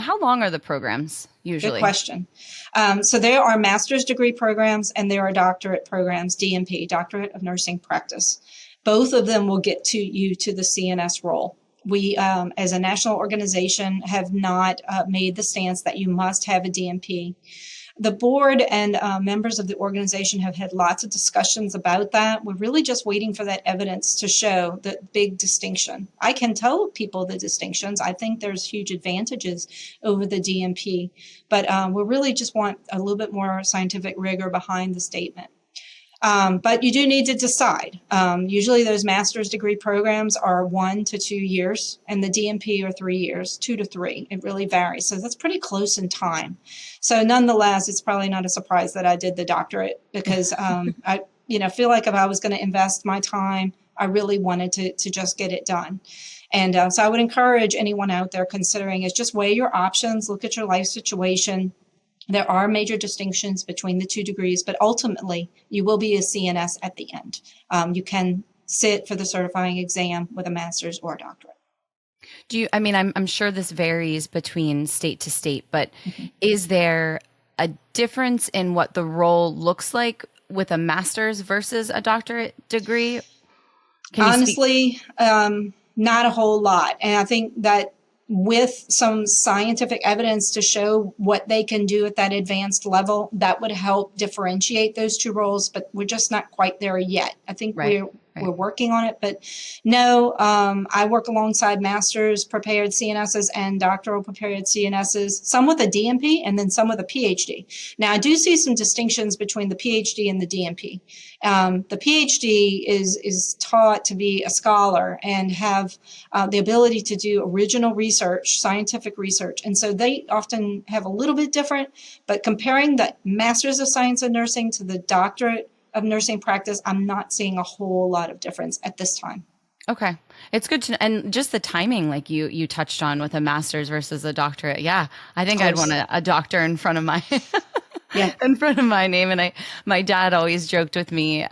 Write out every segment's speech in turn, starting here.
how long are the programs usually? Good question. So there are master's degree programs and there are doctorate programs, DNP, Doctorate of Nursing Practice. Both of them will get to you to the CNS role. We, as a national organization, have not made the stance that you must have a DNP. The board and members of the organization have had lots of discussions about that. We're really just waiting for that evidence to show the big distinction. I can tell people the distinctions. I think there's huge advantages over the DNP, but we really just want a little bit more scientific rigor behind the statement. But you do need to decide. Usually those master's degree programs are 1 to 2 years, and the DNP are 3 years, 2 to 3. It really varies. So that's pretty close in time. So nonetheless, it's probably not a surprise that I did the doctorate because I feel like if I was going to invest my time, I really wanted to just get it done. And so I would encourage anyone out there considering is just weigh your options, look at your life situation. There are major distinctions between the 2 degrees, but ultimately you will be a CNS at the end. You can sit for the certifying exam with a master's or a doctorate. I'm sure this varies between state to state, but is there a difference in what the role looks like with a master's versus a doctorate degree? Honestly, not a whole lot. And I think that with some scientific evidence to show what they can do at that advanced level, that would help differentiate those 2 roles, but we're just not quite there yet. I think we're working on it, but no, I work alongside master's prepared CNSs and doctoral prepared CNSs, some with a DNP and then some with a PhD. Now, I do see some distinctions between the PhD and the DNP. The PhD is taught to be a scholar and have the ability to do original research, scientific research. And so they often have a little bit different, but comparing the Masters of Science in Nursing to the Doctorate of Nursing Practice, I'm not seeing a whole lot of difference at this time. Okay. It's good to know. And just the timing, like you touched on with a master's versus a doctorate. Yeah. I think I'd want a doctor in front of my in front of my name. And my dad always joked with me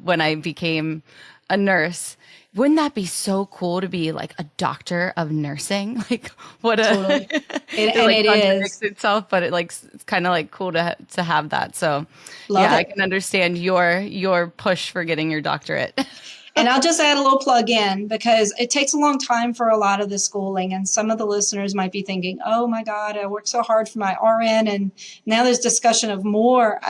when I became a nurse, wouldn't that be so cool to be like a doctor of nursing? Like what totally. it contradicts itself, but it's kind of like cool to have that. So I can understand your push for getting your doctorate. And I'll just add a little plug in because it takes a long time for a lot of the schooling. And some of the listeners might be thinking, oh my God, I worked so hard for my RN. And now there's discussion of more.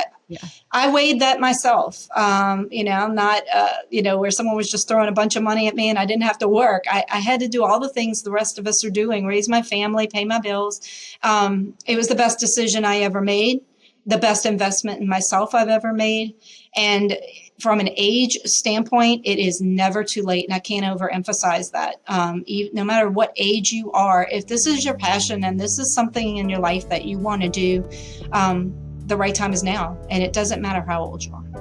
I weighed that myself. I'm not, where someone was just throwing a bunch of money at me and I didn't have to work. I had to do all the things the rest of us are doing, raise my family, pay my bills. It was the best decision I ever made, the best investment in myself I've ever made. And from an age standpoint, it is never too late. And I can't overemphasize that. No matter what age you are, if this is your passion and this is something in your life that you want to do, the right time is now. And it doesn't matter how old you are.